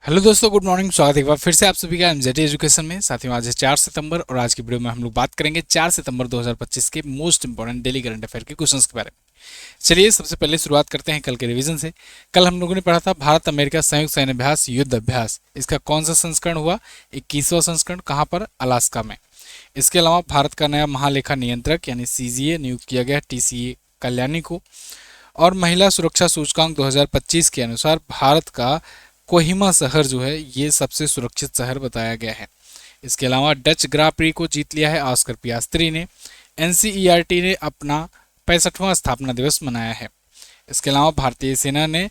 Hello दोस्तों, good morning. स्वागत है एक बार फिर से आप सभी का एमजेटी एजुकेशन में। साथियों, आज है 4 सितंबर और आज की वीडियो में हम लोग बात करेंगे 4 सितंबर 2025 के most important daily current affair के क्वेश्चंस के बारे में। चलिए सबसे पहले शुरुआत करते हैं कल के रिवीजन से। कल हम लोगों ने पढ़ा था भारत अमेरिका संयुक्त सैन्य अभ्यास युद्ध अभ्यास। इसका कौन सा संस्करण हुआ? 21वां संस्करण। कहाँ पर? अलास्का में। इसके अलावा भारत का नया महालेखा नियंत्रक यानी सीजीए नियुक्त किया गया टीसीए कल्याणी को। और महिला सुरक्षा सूचकांक 2025 के अनुसार भारत का कोहिमा शहर जो है ये सबसे सुरक्षित शहर बताया गया है। इसके अलावा डच ग्रां प्री को जीत लिया है ऑस्कर पियास्त्री ने। एनसीईआरटी ने अपना 65वां स्थापना दिवस मनाया है। इसके अलावा भारतीय सेना ने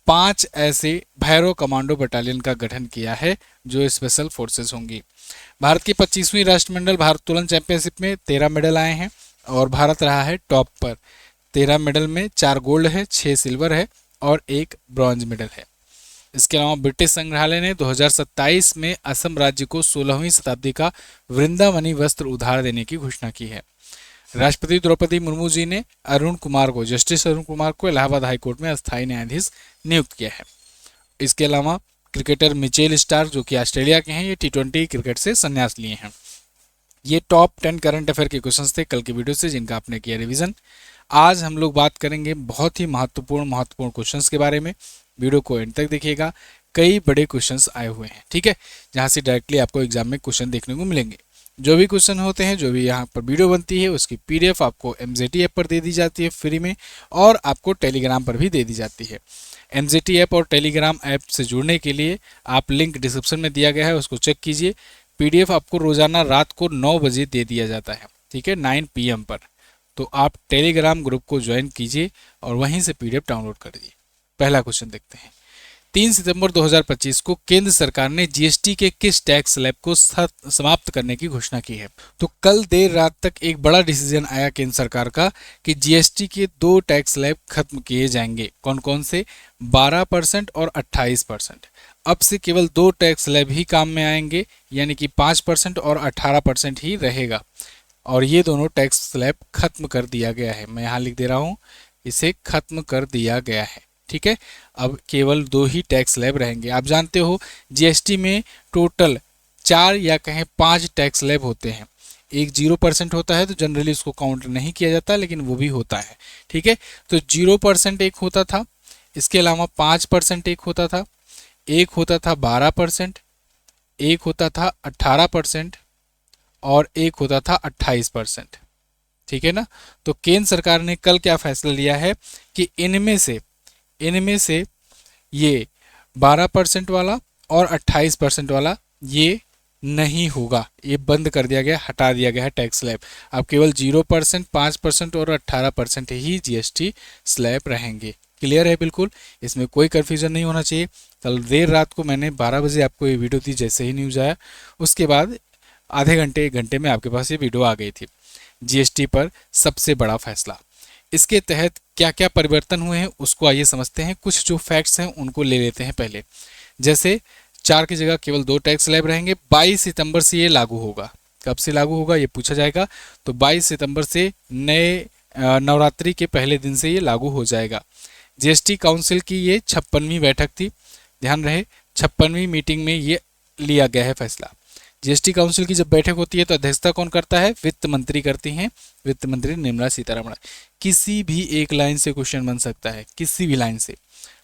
5 ऐसे भैरव कमांडो बटालियन का गठन किया है जो स्पेशल फोर्सेस होंगी। भारत की 25वीं राष्ट्रमंडल भारोत्तोलन चैंपियनशिप में 13 मेडल आए हैं और भारत रहा है टॉप पर। 13 मेडल में 4 गोल्ड है, 6 सिल्वर है और 1 ब्रॉन्ज मेडल है। इसके अलावा ब्रिटिश संग्रहालय ने 2027 में असम राज्य को 16वीं शताब्दी का वृंदावनी वस्त्र उधार देने की घोषणा की है। राष्ट्रपति द्रौपदी मुर्मू जी ने जस्टिस अरुण कुमार को इलाहाबाद हाईकोर्ट में अस्थायी न्यायाधीश नियुक्त किया है। इसके अलावा क्रिकेटर मिचेल स्टार्क जो कि ऑस्ट्रेलिया के हैं, ये टी20 क्रिकेट से संन्यास लिए हैं। ये टॉप 10 करंट अफेयर के क्वेश्चंस थे कल की वीडियो से जिनका आपने किया रिवीजन। आज हम लोग बात करेंगे बहुत ही महत्वपूर्ण क्वेश्चंस के बारे में। वीडियो को एंड तक देखिएगा। कई बड़े क्वेश्चंस आए हुए हैं, ठीक है, जहां से डायरेक्टली आपको एग्जाम में क्वेश्चन देखने को मिलेंगे। जो भी क्वेश्चन होते हैं, जो भी यहाँ पर वीडियो बनती है, उसकी पीडीएफ आपको एमजेटी ऐप पर दे दी जाती है फ्री में और आपको टेलीग्राम पर भी दे दी जाती है। एमजेटी ऐप और टेलीग्राम ऐप से जुड़ने के लिए आप लिंक डिस्क्रिप्शन में दिया गया है, उसको चेक कीजिए। पीडीएफ आपको रोजाना रात को 9 बजे दे दिया जाता है, ठीक है, 9 PM पर। तो आप टेलीग्राम ग्रुप को ज्वाइन कीजिए और वहीं से पीडीएफ डाउनलोड कर दीजिए। पहला क्वेश्चन देखते हैं। 3 सितंबर 2025 को केंद्र सरकार ने जीएसटी के किस टैक्स स्लैब को समाप्त करने की घोषणा की है? तो कल देर रात तक एक बड़ा डिसीजन आया केंद्र सरकार का कि जीएसटी के 2 टैक्स स्लैब खत्म किए जाएंगे। कौन कौन से? 12% और 28%। अब से केवल 2 टैक्स स्लैब ही काम में आएंगे, यानी कि 5% और 18% ही रहेगा। और ये दोनों टैक्स स्लैब खत्म कर दिया गया है। मैं यहाँ लिख दे रहा हूँ, इसे खत्म कर दिया गया है, ठीक है। अब केवल 2 ही टैक्स स्लैब रहेंगे। आप जानते हो जीएसटी में टोटल 4 या कहें 5 टैक्स स्लैब होते हैं। एक 0% होता है तो जनरली उसको काउंट नहीं किया जाता, लेकिन वो भी होता है, ठीक है। तो 0% एक होता था, इसके अलावा 5% एक होता था, एक होता था 12%, एक होता था 18% और एक होता था 28%, ठीक है ना। तो केंद्र सरकार ने कल क्या फैसला लिया है कि इनमें से ये 12% वाला और 28% वाला ये नहीं होगा, ये बंद कर दिया गया, हटा दिया गया है टैक्स स्लैब। अब केवल 0%, 5% और 18% ही जीएसटी स्लैब रहेंगे। क्लियर है बिल्कुल, इसमें कोई कन्फ्यूजन नहीं होना चाहिए। कल देर रात को मैंने 12 बजे आपको ये वीडियो दी, जैसे ही न्यूज़ आया उसके बाद आधे घंटे 1 घंटे में आपके पास ये वीडियो आ गई थी। जीएसटी पर सबसे बड़ा फैसला, इसके तहत क्या क्या परिवर्तन हुए हैं उसको आइए समझते हैं। कुछ जो फैक्ट्स हैं उनको ले लेते हैं पहले। जैसे 4 की जगह केवल 2 टैक्स स्लैब रहेंगे। 22 सितंबर से ये लागू होगा। कब से लागू होगा ये पूछा जाएगा, तो 22 सितंबर से नए नवरात्रि के पहले दिन से ये लागू हो जाएगा। जीएसटी काउंसिल की ये 56वीं बैठक थी, ध्यान रहे 56वीं मीटिंग में ये लिया गया है फैसला। जीएसटी काउंसिल की जब बैठक होती है तो अध्यक्षता कौन करता है? वित्त मंत्री करती हैं, वित्त मंत्री निर्मला सीतारमण। किसी भी एक लाइन से क्वेश्चन बन सकता है, किसी भी लाइन से,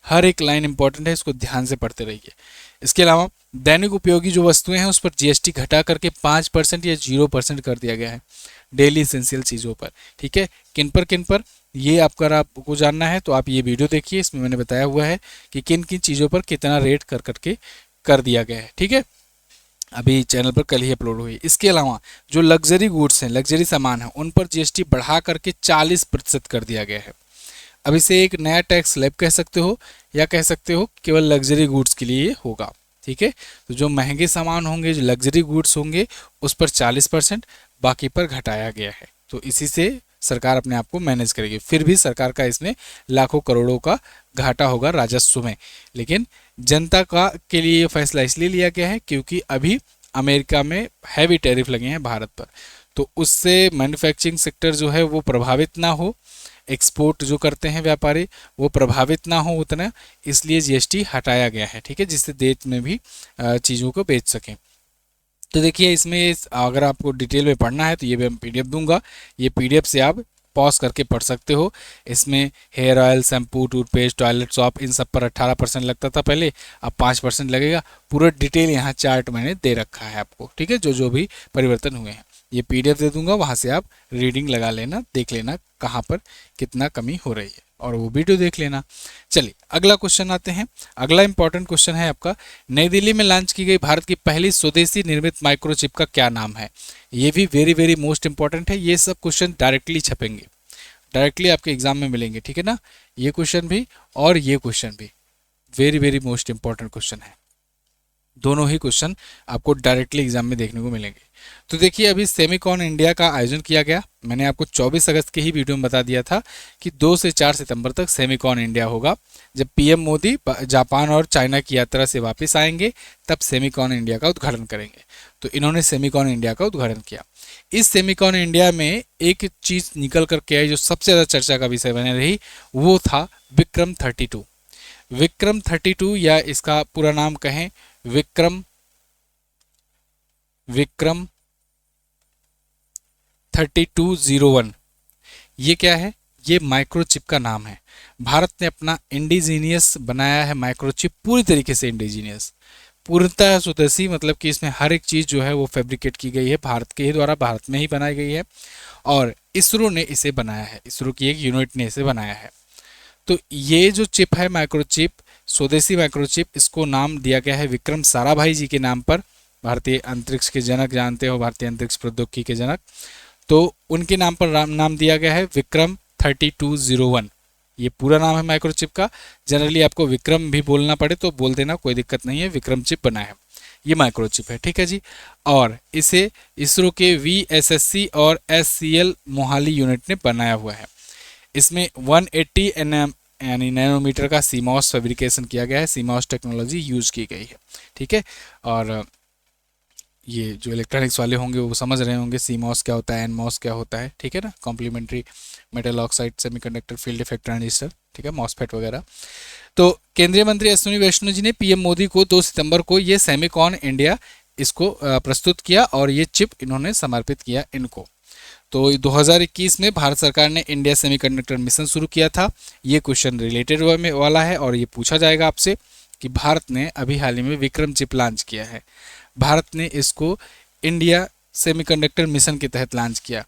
हर एक लाइन इंपॉर्टेंट है, इसको ध्यान से पढ़ते रहिए। इसके अलावा दैनिक उपयोगी जो वस्तुएं हैं उस पर जीएसटी घटा करके 5% या 0% कर दिया गया है, डेली इसेंशियल चीज़ों पर, ठीक है। किन पर ये आपको जानना है तो आप ये वीडियो देखिए, इसमें मैंने बताया हुआ है कि किन किन चीज़ों पर कितना रेट कर करके कर दिया गया है, ठीक है। अभी चैनल पर कल ही अपलोड हुई। इसके अलावा जो लग्जरी गुड्स हैं, लग्जरी सामान हैं, उन पर जीएसटी बढ़ा करके 40% कर दिया गया है। अब इसे एक नया टैक्स स्लैब कह सकते हो या कह सकते हो केवल लग्जरी गुड्स के लिए होगा, ठीक है। तो जो महंगे सामान होंगे, जो लग्जरी गुड्स होंगे, उस पर 40%, बाकी पर घटाया गया है। तो इसी से सरकार अपने आप को मैनेज करेगी। फिर भी सरकार का इसमें लाखों करोड़ों का घाटा होगा राजस्व में, लेकिन जनता का के लिए ये फैसला इसलिए लिया गया है क्योंकि अभी अमेरिका में हैवी टैरिफ लगे हैं भारत पर, तो उससे मैन्युफैक्चरिंग सेक्टर जो है वो प्रभावित ना हो, एक्सपोर्ट जो करते हैं व्यापारी वो प्रभावित ना हो उतना, इसलिए जीएसटी हटाया गया है। ठीक है, जिससे देश में भी चीज़ों को बेच सकें। तो देखिए इसमें अगर आपको डिटेल में पढ़ना है तो ये मैं पीडीएफ दूंगा, ये पीडीएफ से आप पॉज करके पढ़ सकते हो। इसमें hair oil, shampoo, toothpaste, toilet soap, इन सब पर 18% लगता था पहले, अब 5% लगेगा। पूरा डिटेल यहाँ चार्ट मैंने दे रखा है आपको। ठीक है, जो जो भी परिवर्तन हुए हैं ये पीडीएफ दे दूंगा, वहाँ से आप रीडिंग लगा लेना, देख लेना कहाँ पर कितना कमी हो रही है और वो वीडियो देख लेना। चलिए अगला क्वेश्चन आते हैं। अगला इंपॉर्टेंट क्वेश्चन है आपका, नई दिल्ली में लॉन्च की गई भारत की पहली स्वदेशी निर्मित माइक्रोचिप का क्या नाम है। ये भी वेरी वेरी मोस्ट इंपॉर्टेंट है। ये सब क्वेश्चन डायरेक्टली छपेंगे, डायरेक्टली आपके एग्जाम में मिलेंगे। ठीक है ना, ये क्वेश्चन भी और ये क्वेश्चन भी very very most important question है। दोनों ही क्वेश्चन आपको डायरेक्टली एग्जाम में देखने को मिलेंगे। तो देखिए अभी सेमिकॉन इंडिया का आयोजन किया गया। मैंने आपको 24 अगस्त के ही वीडियो में बता दिया था कि 2 से 4 सितंबर तक सेमिकॉन इंडिया होगा। जब पीएम मोदी जापान और चाइना की यात्रा से वापस आएंगे तब सेमिकॉन इंडिया का उद्घाटन करेंगे। तो इन्होंने सेमिकॉन इंडिया का उद्घाटन किया। इस सेमिकॉन इंडिया में एक चीज़ निकल करके आई जो सबसे ज़्यादा चर्चा का विषय बने रही, वो था विक्रम 32। विक्रम 32 या इसका पूरा नाम कहें विक्रम 3201। ये क्या है, ये माइक्रोचिप का नाम है। भारत ने अपना इंडिजीनियस बनाया है माइक्रोचिप, पूरी तरीके से इंडिजीनियस, पूर्णतः स्वदेशी, मतलब कि इसमें हर एक चीज़ जो है वो फैब्रिकेट की गई है भारत के ही द्वारा, भारत में ही बनाई गई है और इसरो ने इसे बनाया है, इसरो की एक यूनिट ने इसे बनाया है। तो ये जो चिप है माइक्रोचिप, स्वदेशी माइक्रोचिप, इसको नाम दिया गया है विक्रम साराभाई जी के नाम पर। भारतीय अंतरिक्ष के जनक, जानते हो भारतीय अंतरिक्ष प्रौद्योगिकी के जनक, तो उनके नाम पर नाम दिया गया है विक्रम 3201। ये पूरा नाम है माइक्रोचिप का। जनरली आपको विक्रम भी बोलना पड़े तो बोल देना, कोई दिक्कत नहीं है, विक्रम चिप बना है, ये माइक्रोचिप है। ठीक है जी, और इसे इसरो के VSSC और SCL मोहाली यूनिट ने बनाया हुआ है। इसमें 180 nm यानी नैनोमीटर का सीमॉस फैब्रिकेशन किया गया है, सीमॉस टेक्नोलॉजी यूज की गई है। ठीक है, और ये जो इलेक्ट्रॉनिक्स वाले होंगे वो समझ रहे होंगे सीमॉस क्या होता है, एनमॉस क्या होता है। ठीक है ना, complementary metal oxide semiconductor field effect transistor, ठीक है, मॉसफेट वगैरह। तो केंद्रीय मंत्री अश्विनी वैष्णव जी ने पीएम मोदी को 2 सितंबर को ये सेमिकॉन इंडिया इसको प्रस्तुत किया और ये चिप इन्होंने समर्पित किया इनको। तो 2021 में भारत सरकार ने इंडिया सेमीकंडक्टर मिशन शुरू किया था। ये क्वेश्चन रिलेटेड वाला है और ये पूछा जाएगा आपसे कि भारत ने अभी हाल ही में विक्रम चिप लॉन्च किया है। भारत ने इसको इंडिया सेमीकंडक्टर मिशन के तहत लॉन्च किया।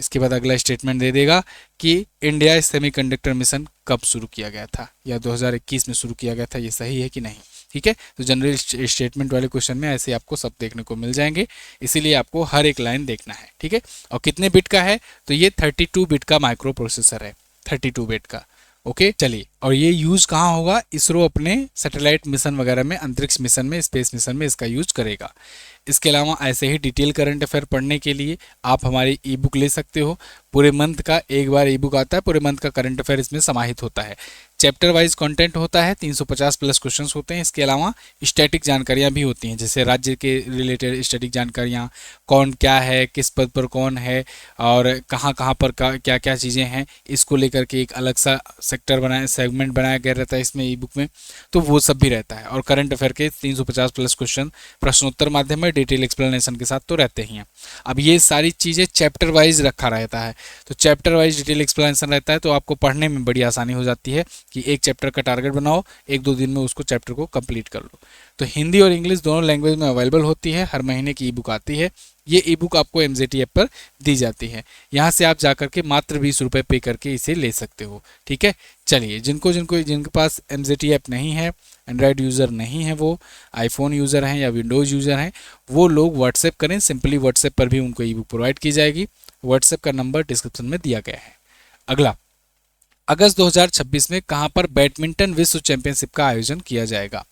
इसके बाद अगला स्टेटमेंट दे देगा कि इंडिया सेमीकंडक्टर मिशन कब शुरू किया गया था, या 2021 में शुरू किया गया था, ये सही है कि नहीं। ठीक है, तो जनरल स्टेटमेंट वाले क्वेश्चन में ऐसे आपको सब देखने को मिल जाएंगे, इसीलिए आपको हर एक लाइन देखना है। ठीक है, और कितने बिट का है, तो ये 32 बिट का माइक्रो प्रोसेसर है, 32 बिट का। ओके चलिए, और ये यूज कहाँ होगा, इसरो अपने सैटेलाइट मिशन वगैरह में, अंतरिक्ष मिशन में, स्पेस मिशन में इसका यूज करेगा। इसके अलावा ऐसे ही डिटेल करंट अफेयर पढ़ने के लिए आप हमारी ई बुक ले सकते हो। पूरे मंथ का एक बार ई बुक आता है, पूरे मंथ का करंट अफेयर इसमें समाहित होता है। चैप्टर वाइज कंटेंट होता है, 350 प्लस क्वेश्चंस होते हैं। इसके अलावा स्टैटिक जानकारियां भी होती हैं, जैसे राज्य के रिलेटेड स्टैटिक जानकारियां, कौन क्या है, किस पद पर कौन है और कहाँ कहाँ पर क्या क्या चीज़ें हैं, इसको लेकर के एक अलग सा सेक्टर बनाया, सेगमेंट बनाया गया रहता है इसमें ई बुक में, तो वो सब भी रहता है। और करंट अफेयर के 350 प्लस क्वेश्चन प्रश्नोत्तर माध्यम में डिटेल एक्सप्लेनेशन के साथ तो रहते ही हैं। अब ये सारी चीज़ें चैप्टर वाइज रखा रहता है, तो चैप्टर वाइज डिटेल एक्सप्लेनेशन रहता है, तो आपको पढ़ने में बड़ी आसानी हो जाती है कि एक चैप्टर का टारगेट बनाओ, 1-2 दिन में उसको चैप्टर को कंप्लीट कर लो। तो हिंदी और इंग्लिश दोनों लैंग्वेज में अवेलेबल होती है। हर महीने की ई बुक आती है। ये ई बुक आपको MZT ऐप पर दी जाती है। यहाँ से आप जाकर के मात्र 20 रुपये पे करके इसे ले सकते हो। ठीक है, चलिए जिनके पास MZT ऐप नहीं है, एंड्रॉयड यूज़र नहीं है, वो आईफोन यूज़र हैं या विंडोज़ यूज़र हैं, वो लोग व्हाट्सएप करें। सिंपली व्हाट्सएप पर भी उनको ई बुक प्रोवाइड की जाएगी। व्हाट्सएप का नंबर डिस्क्रिप्शन में दिया गया है। अगला, अगस्त 2026 में कहां पर बैडमिंटन विश्व चैंपियनशिप का आयोजन किया जाएगा।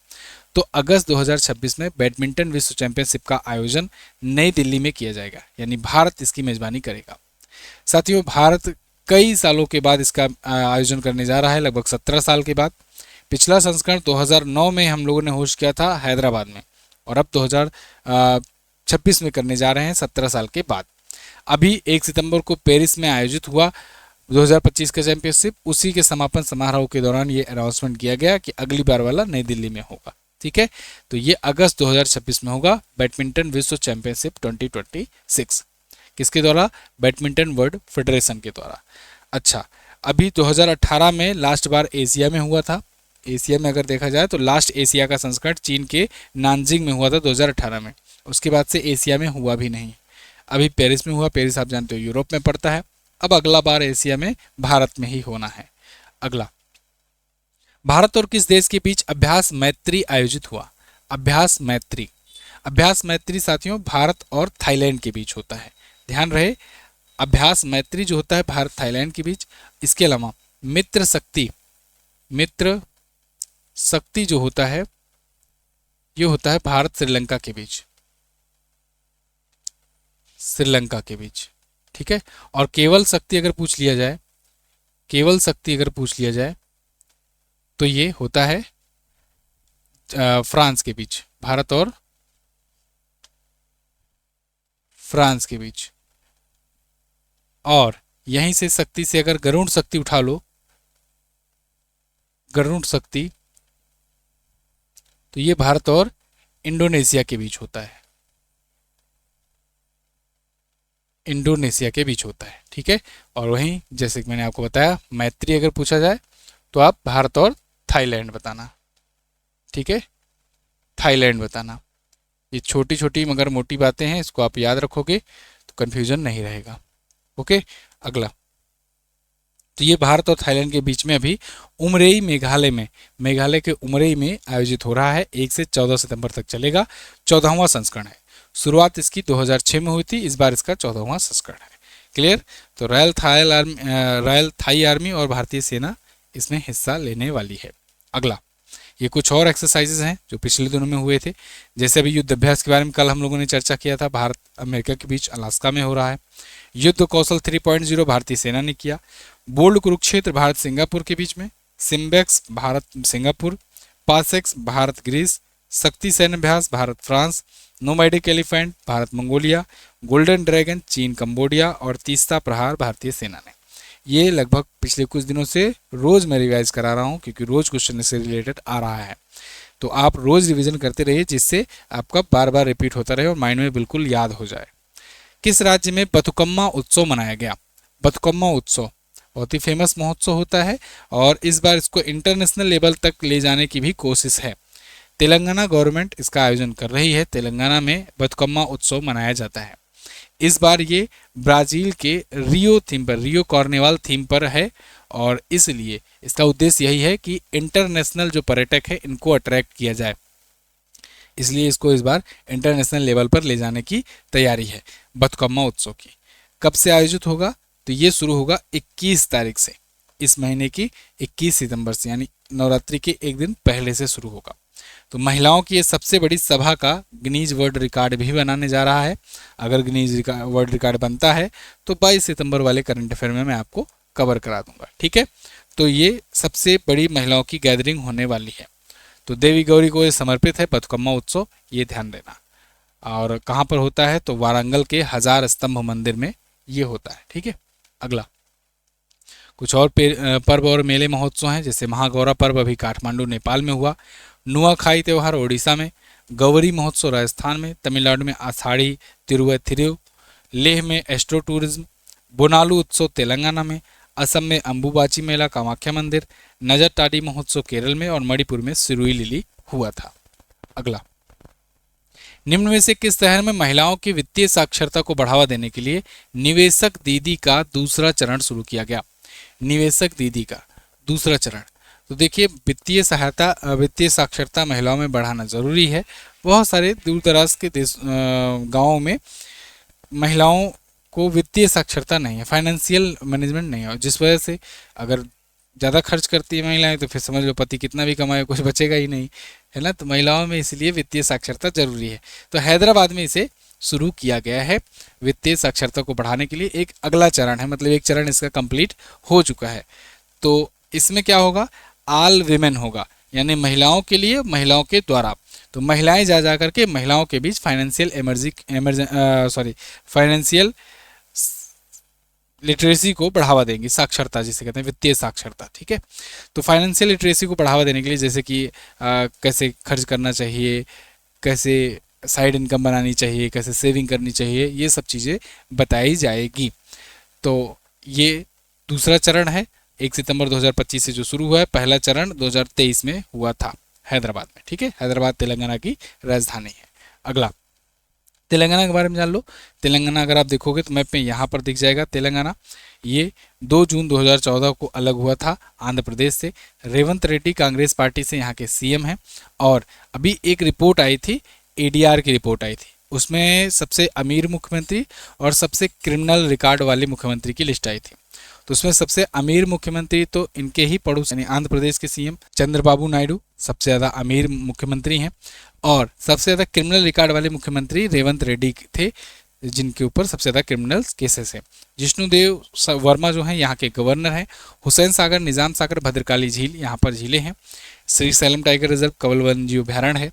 तो अगस्त 2026 में बैडमिंटन विश्व चैंपियनशिप का आयोजन नई दिल्ली में किया जाएगा, यानी भारत इसकी मेजबानी करेगा। साथियों, भारत कई सालों के बाद इसका आयोजन करने जा रहा है, लगभग 17 साल के बाद। पिछला संस्करण 2009 में हम लोगों ने होस्ट किया था हैदराबाद में, और अब 2026 में करने जा रहे हैं 17 साल के बाद। अभी 1 सितंबर को पेरिस में आयोजित हुआ 2025 का चैंपियनशिप, उसी के समापन समारोह के दौरान ये अनाउंसमेंट किया गया कि अगली बार वाला नई दिल्ली में होगा। ठीक है, तो ये अगस्त 2026 में होगा, बैडमिंटन विश्व चैंपियनशिप 2026। किसके द्वारा? बैडमिंटन वर्ल्ड फेडरेशन के द्वारा। अच्छा, अभी 2018 में लास्ट बार एशिया में हुआ था। एशिया में अगर देखा जाए तो लास्ट एशिया का संस्करण चीन के नानजिंग में हुआ था 2018 में। उसके बाद से एशिया में हुआ भी नहीं। अभी पेरिस में हुआ, पेरिस आप जानते हो यूरोप में पड़ता है। अब अगला बार एशिया में भारत में ही होना है। अगला, भारत और किस देश के बीच अभ्यास मैत्री आयोजित हुआ? अभ्यास मैत्री, अभ्यास मैत्री साथियों भारत और थाईलैंड के बीच होता है। ध्यान रहे, अभ्यास मैत्री जो होता है भारत थाईलैंड के बीच। इसके अलावा मित्र शक्ति, मित्र शक्ति जो होता है ये होता है भारत श्रीलंका के बीच, श्रीलंका के बीच। ठीक है, और केवल शक्ति अगर पूछ लिया जाए, केवल शक्ति अगर पूछ लिया जाए तो ये होता है फ्रांस के बीच, भारत और फ्रांस के बीच। और यहीं से शक्ति से अगर गरुड़ शक्ति उठा लो, गरुड़ शक्ति, तो ये भारत और इंडोनेशिया के बीच होता है, इंडोनेशिया के बीच होता है। ठीक है, और वहीं जैसे कि मैंने आपको बताया मैत्री अगर पूछा जाए तो आप भारत और थाईलैंड बताना। ठीक है, थाईलैंड बताना। ये छोटी छोटी मगर मोटी बातें हैं, इसको आप याद रखोगे तो कन्फ्यूजन नहीं रहेगा। ओके, अगला, तो ये भारत और थाईलैंड के बीच में अभी उमरेई मेघालय में, मेघालय के उमरेई में आयोजित हो रहा है। 1 से 14 सितंबर तक चलेगा। 14वां संस्करण है। शुरुआत इसकी 2006 में हुई थी, इस बार इसका 14वां संस्करण है। क्लियर? तो रॉयल थाई आर्मी और भारतीय सेना इसमें हिस्सा लेने वाली है। अगला, ये कुछ और एक्सरसाइजेज हैं जो पिछले दिनों में हुए थे। जैसे अभी युद्ध अभ्यास के बारे में कल हम लोगों ने चर्चा किया था, भारत अमेरिका के बीच अलास्का में हो रहा है। युद्ध कौशल 3.0 भारतीय सेना ने किया। बोल्ड कुरुक्षेत्र भारत सिंगापुर के बीच में। SIMBEX Bharat Singapore. PASSEX Bharat Greece. Shakti सैन्य अभ्यास Bharat France. Nomadic Elephant Bharat Mongolia. Golden Dragon चीन कंबोडिया। और तीसरा प्रहार भारतीय सेना ने। ये लगभग पिछले कुछ दिनों से रोज मैं रिवाइज करा रहा हूँ, क्योंकि रोज क्वेश्चन से रिलेटेड आ रहा है। तो आप रोज रिवीजन करते रहिए, जिससे आपका बार बार रिपीट होता रहे और माइंड में बिल्कुल याद हो जाए। किस राज्य में बथुकम्मा उत्सव मनाया गया? बथुकम्मा उत्सव बहुत ही फेमस महोत्सव होता है और इस बार इसको इंटरनेशनल लेवल तक ले जाने की भी कोशिश है। तेलंगाना गवर्नमेंट इसका आयोजन कर रही है। तेलंगाना में बथुकम्मा उत्सव मनाया जाता है। इस बार ये ब्राजील के रियो थीम पर, रियो कार्निवाल थीम पर है और इसलिए इसका उद्देश्य यही है कि इंटरनेशनल जो पर्यटक है इनको अट्रैक्ट किया जाए, इसलिए इसको इस बार इंटरनेशनल लेवल पर ले जाने की तैयारी है बथुकम्मा उत्सव की। कब से आयोजित होगा? तो ये शुरू होगा 21 तारीख से, इस महीने की 21 सितंबर से, यानी नवरात्रि के एक दिन पहले से शुरू होगा। तो महिलाओं की ये सबसे बड़ी सभा का गिनीज वर्ल्ड रिकॉर्ड भी बनाने जा रहा है। अगर गिनीज वर्ल्ड रिकॉर्ड बनता है तो 22 सितंबर वाले करंट अफेयर में मैं आपको कवर करा दूंगा। ठीक है, तो ये सबसे बड़ी महिलाओं की गैदरिंग होने वाली है। तो देवी गौरी को ये समर्पित है बथुकम्मा उत्सव, ये ध्यान देना। और कहाँ पर होता है? तो वारंगल के हजार स्तंभ मंदिर में ये होता है। ठीक है, अगला, कुछ और पर्व और मेले महोत्सव हैं। जैसे महागौरा पर्व अभी काठमांडू नेपाल में हुआ। नुआखाई त्यौहार ओडिशा में। गौरी महोत्सव राजस्थान में। तमिलनाडु में आषाढ़ी तिरुवथिरु। लेह में एस्ट्रो टूरिज्म। बोनालू उत्सव तेलंगाना में। असम में अंबुबाची मेला कामाख्या मंदिर। नजर टाडी महोत्सव केरल में। और मणिपुर में सिरुई लिली हुआ था। अगला, निम्न में से किस शहर में महिलाओं की वित्तीय साक्षरता को बढ़ावा देने के लिए निवेशक दीदी का दूसरा चरण शुरू किया गया? निवेशक दीदी का दूसरा चरण। तो देखिए, वित्तीय सहायता, वित्तीय साक्षरता महिलाओं में बढ़ाना जरूरी है। बहुत सारे दूर दराज के देश गाँवों में महिलाओं को वित्तीय साक्षरता नहीं है, फाइनेंशियल मैनेजमेंट नहीं है, जिस वजह से अगर ज़्यादा खर्च करती है महिलाएं तो फिर समझ लो पति कितना भी कमाए कुछ बचेगा ही नहीं, है ना। तो महिलाओं में इसलिए वित्तीय साक्षरता जरूरी है। तो हैदराबाद में इसे शुरू किया गया है वित्तीय साक्षरता को बढ़ाने के लिए। एक अगला चरण है, मतलब एक चरण इसका कंप्लीट हो चुका है। तो इसमें क्या होगा? ऑल विमेन होगा, यानी महिलाओं के लिए, महिलाओं के द्वारा। तो महिलाएं जा करके महिलाओं के बीच फाइनेंशियल लिटरेसी को बढ़ावा देंगी, साक्षरता जिसे कहते हैं, वित्तीय साक्षरता, ठीक है। तो फाइनेंशियल लिटरेसी को बढ़ावा देने के लिए जैसे कि कैसे खर्च करना चाहिए, कैसे साइड इनकम बनानी चाहिए, कैसे सेविंग करनी चाहिए, ये सब चीज़ें बताई जाएगी। तो ये दूसरा चरण है, 1 सितंबर 2025 से जो शुरू हुआ है। पहला चरण 2023 में हुआ था हैदराबाद में, ठीक है। हैदराबाद तेलंगाना की राजधानी है। अगला तेलंगाना के बारे में जान लो। तेलंगाना अगर आप देखोगे तो मैप में यहाँ पर दिख जाएगा तेलंगाना। ये 2 जून 2014 को अलग हुआ था आंध्र प्रदेश से। रेवंत रेड्डी कांग्रेस पार्टी से यहाँ के सीएम हैं। और अभी एक रिपोर्ट आई थी, एडीआर की रिपोर्ट आई थी, उसमें सबसे अमीर मुख्यमंत्री और सबसे क्रिमिनल रिकॉर्ड वाले मुख्यमंत्री की लिस्ट आई थी। तो उसमें सबसे अमीर मुख्यमंत्री तो इनके ही पड़ोस यानी आंध्र प्रदेश के सीएम चंद्रबाबू नायडू सबसे ज़्यादा अमीर मुख्यमंत्री हैं। और सबसे ज़्यादा क्रिमिनल रिकॉर्ड वाले मुख्यमंत्री रेवंत रेड्डी थे, जिनके ऊपर सबसे ज़्यादा क्रिमिनल केसेस हैं। जिष्णुदेव वर्मा जो हैं यहाँ के गवर्नर हैं। हुसैन सागर, निज़ाम सागर, भद्रकाली झील यहाँ पर झीलें हैं। Shri slam tiger reserve, Kanwal वन्यजीव अभयारण्य है।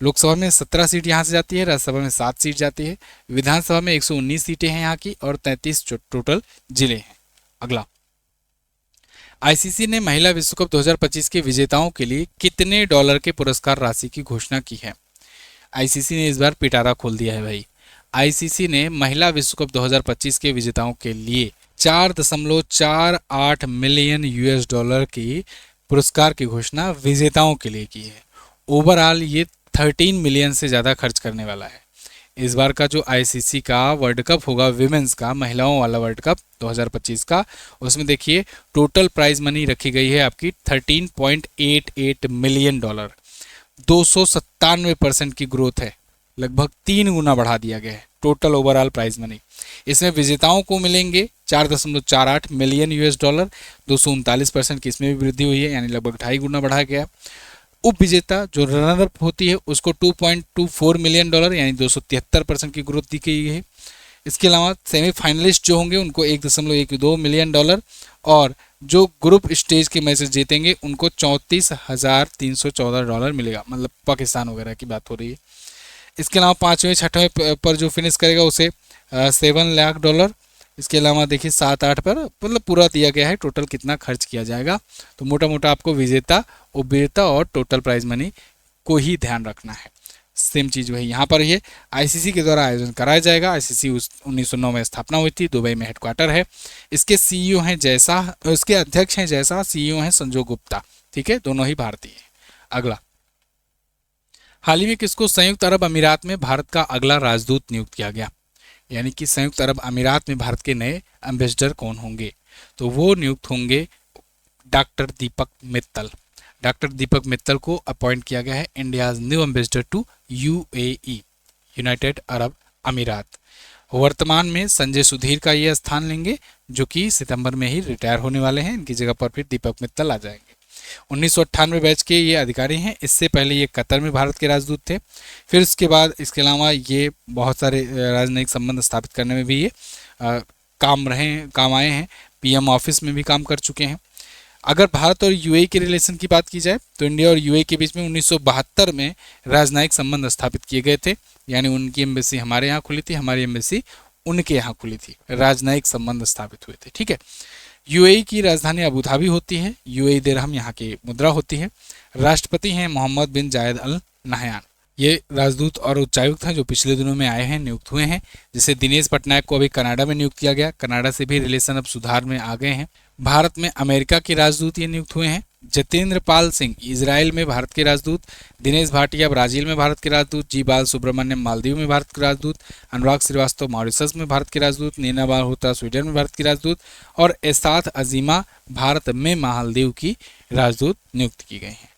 लोकसभा में 17 सीट यहाँ से जाती है, राज्यसभा में 7 सीट जाती है, विधानसभा में 119 सीटें हैं यहाँ की और 33 टोटल जिले हैं। अगला, आईसीसी ने महिला विश्व कप 2025 के विजेताओं के लिए कितने डॉलर के पुरस्कार राशि की घोषणा की है? आईसीसी ने इस बार पिटारा खोल दिया है भाई। आईसीसी ने महिला विश्व कप 2025 के विजेताओं के लिए 4.48 मिलियन यूएस डॉलर की पुरस्कार की घोषणा विजेताओं के लिए की है। ओवरऑल ये 13 मिलियन से ज़्यादा खर्च करने वाला है। इस बार का जो आईसीसी का वर्ल्ड कप होगा, विमेंस का, महिलाओं वाला वर्ल्ड कप 2025 का, उसमें देखिए टोटल प्राइज मनी रखी गई है आपकी 13.88 मिलियन डॉलर। 297% की ग्रोथ है, लगभग 3 गुना बढ़ा दिया गया है टोटल ओवरऑल प्राइज मनी। इसमें विजेताओं को मिलेंगे 4.48 मिलियन यूएस डॉलर, 239% की इसमें भी वृद्धि हुई है, यानी लगभग 2.5 गुना बढ़ाया गया। उप विजेता जो रनर अप होती है उसको 2.24 मिलियन डॉलर यानी 273% की ग्रोथ दी गई है। इसके अलावा सेमीफाइनलिस्ट जो होंगे उनको 1.12 मिलियन डॉलर और जो ग्रुप स्टेज के मैचेस जीतेंगे उनको 34,314 डॉलर मिलेगा, मतलब पाकिस्तान वगैरह की बात हो रही है। इसके अलावा 5वें 6वें पर जो फिनिश करेगा उसे 7 लाख डॉलर। इसके अलावा देखिए 7-8 पर मतलब पूरा दिया गया है टोटल कितना खर्च किया जाएगा। तो मोटा मोटा आपको विजेता, उपविजेता और टोटल प्राइज मनी को ही ध्यान रखना है। सेम चीज़ वही यहाँ पर ये आईसीसी के द्वारा आयोजन कराया जाएगा। आईसीसी 1909 में स्थापना हुई थी, दुबई में हेडक्वार्टर है। इसके सीईओ हैं जैसा, इसके अध्यक्ष हैं जैसा, सीईओ हैं संजय गुप्ता, ठीक है, दोनों ही भारतीय हैं। अगला, हाल ही में किसको संयुक्त अरब अमीरात में भारत का अगला राजदूत नियुक्त किया गया? यानी कि संयुक्त अरब अमीरात में भारत के नए एम्बेसडर कौन होंगे? तो वो नियुक्त होंगे डॉक्टर दीपक मित्तल। डॉक्टर दीपक मित्तल को अपॉइंट किया गया है India's new ambassador to UAE, United Arab अमीरात। वर्तमान में संजय सुधीर का ये स्थान लेंगे, जो कि सितंबर में ही रिटायर होने वाले हैं। इनकी जगह पर फिर दीपक मित्तल आ जाएंगे। 1998 बैच के ये अधिकारी हैं। इससे पहले ये कतर में भारत के राजदूत थे। फिर इसके बाद इसके अलावा ये बहुत सारे राजनयिक संबंध स्थापित करने में भी ये काम आए हैं। पीएम ऑफिस में भी काम कर चुके हैं। अगर भारत और यूएई के रिलेशन की बात की जाए तो इंडिया और यूएई के बीच में 1972 में राजनयिक संबंध स्थापित किए गए थे, यानी उनकी एम्बेसी हमारे यहाँ खुली थी, हमारी एम्बेसी उनके यहाँ खुली थी, राजनयिक संबंध स्थापित हुए थे, ठीक है। यूएई की राजधानी अबू धाबी होती है। यूएई दिरहम यहाँ की मुद्रा होती है। राष्ट्रपति हैं मोहम्मद बिन जायद अल नहयान। ये राजदूत और उच्चायुक्त हैं जो पिछले दिनों में आए हैं, नियुक्त हुए हैं। जैसे दिनेश पटनायक को अभी कनाडा में नियुक्त किया गया, कनाडा से भी रिलेशन अब सुधार में आ गए हैं। भारत में अमेरिका के राजदूत ये नियुक्त हुए हैं। जतेंद्र पाल सिंह इजराइल में भारत के राजदूत, दिनेश भाटिया ब्राजील में भारत के राजदूत, जी बाल सुब्रमण्यम मालदीव में भारत के राजदूत, अनुराग श्रीवास्तव मॉरिशस में भारत के राजदूत, नीना बालहोत्रा स्वीडन में भारत की राजदूत और एसाथ अजीमा भारत में मालदीव की राजदूत नियुक्त की गई हैं।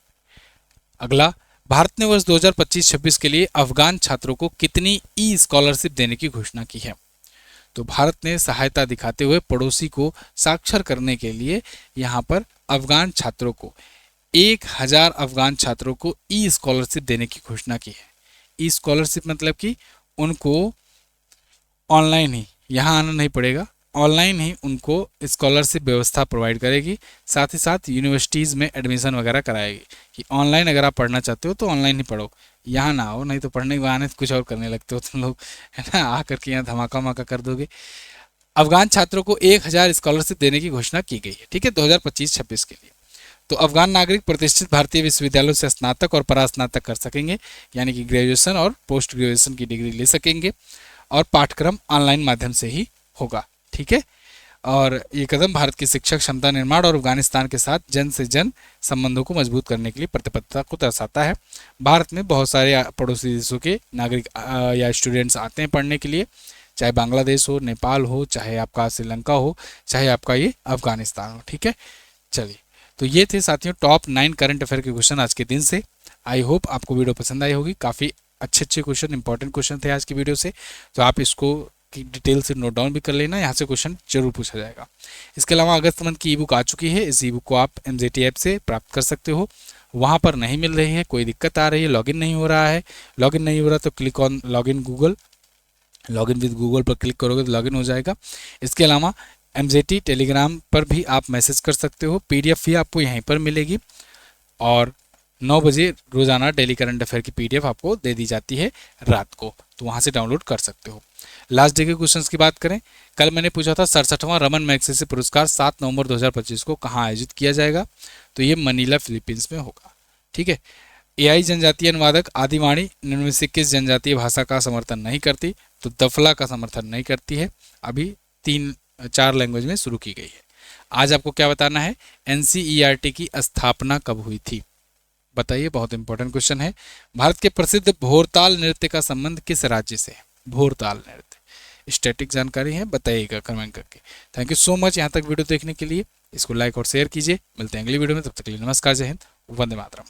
अगला, भारत ने वर्ष 2025-26 के लिए अफगान छात्रों को कितनी ई स्कॉलरशिप देने की घोषणा की है? तो भारत ने सहायता दिखाते हुए पड़ोसी को साक्षर करने के लिए यहाँ पर अफगान छात्रों को 1000 अफगान छात्रों को ई स्कॉलरशिप देने की घोषणा की है। ई स्कॉलरशिप मतलब कि उनको ऑनलाइन ही यहाँ आना नहीं पड़ेगा, ऑनलाइन ही उनको स्कॉलरशिप व्यवस्था प्रोवाइड करेगी। साथ ही साथ यूनिवर्सिटीज़ में एडमिशन वगैरह कराएगी कि ऑनलाइन अगर आप पढ़ना चाहते हो तो ऑनलाइन ही पढ़ो, यहाँ ना आओ, नहीं तो पढ़ने के बहाने कुछ और करने लगते हो तुम लोग, है ना, आ करके यहाँ धमाका वमाका कर दोगे। अफगान छात्रों को 1000 स्कॉलरशिप देने की घोषणा की गई है, ठीक है, 2025-26 के लिए। तो अफगान नागरिक प्रतिष्ठित भारतीय विश्वविद्यालयों से स्नातक और परास्नातक कर सकेंगे, यानी कि ग्रेजुएशन और पोस्ट ग्रेजुएशन की डिग्री ले सकेंगे, और पाठ्यक्रम ऑनलाइन माध्यम से ही होगा, ठीक है। और ये कदम भारत की शिक्षा क्षमता निर्माण और अफगानिस्तान के साथ जन से जन संबंधों को मजबूत करने के लिए प्रतिबद्धता को दर्शाता है। भारत में बहुत सारे पड़ोसी देशों के नागरिक या स्टूडेंट्स आते हैं पढ़ने के लिए, चाहे बांग्लादेश हो, नेपाल हो, चाहे आपका श्रीलंका हो, चाहे आपका ये अफगानिस्तान हो, ठीक है। चलिए, तो ये थे साथियों टॉप 9 करंट अफेयर के क्वेश्चन आज के दिन से। आई होप आपको वीडियो पसंद आई होगी, काफ़ी अच्छे क्वेश्चन, इंपॉर्टेंट क्वेश्चन थे आज की वीडियो से, तो आप इसको की डिटेल से नोट डाउन भी कर लेना, यहाँ से क्वेश्चन जरूर पूछा जाएगा। इसके अलावा अगस्त मंथ की ई बुक आ चुकी है, इस ई बुक को आप MJT ऐप से प्राप्त कर सकते हो। वहाँ पर नहीं मिल रही है, कोई दिक्कत आ रही है, लॉगिन नहीं हो रहा है, लॉगिन नहीं हो रहा तो click on login Google, login with Google पर क्लिक करोगे तो लॉगिन हो जाएगा। इसके अलावा MJT टेलीग्राम पर भी आप मैसेज कर सकते हो, PDF भी आपको यहीं पर मिलेगी, और 9 बजे रोजाना डेली करंट अफेयर की PDF आपको दे दी जाती है रात को, तो वहाँ से डाउनलोड कर सकते हो। लास्ट डे के क्वेश्चंस की बात करें, कल मैंने पूछा था 67वां रमन मैग्सेसे पुरस्कार 7 नवंबर 2025 को कहाँ आयोजित किया जाएगा, तो ये मनीला फिलीपींस में होगा, ठीक है। AI जनजातीय अनुवादक आदिवाणी निम्न से किस जनजातीय भाषा का समर्थन नहीं करती, तो दफला का समर्थन नहीं करती है, अभी 3-4 लैंग्वेज में शुरू की गई है। आज आपको क्या बताना है, NCERT की स्थापना कब हुई थी, बताइए, बहुत इंपॉर्टेंट क्वेश्चन है। भारत के प्रसिद्ध भोरताल नृत्य का संबंध किस राज्य से है, भोरताल नृत्य, स्टैटिक जानकारी है, बताइएगा कमेंट करके। थैंक यू सो मच यहाँ तक वीडियो देखने के लिए, इसको लाइक और शेयर कीजिए। मिलते हैं अगली वीडियो में, तब तक के लिए नमस्कार, जय हिंद, वंदे मातरम।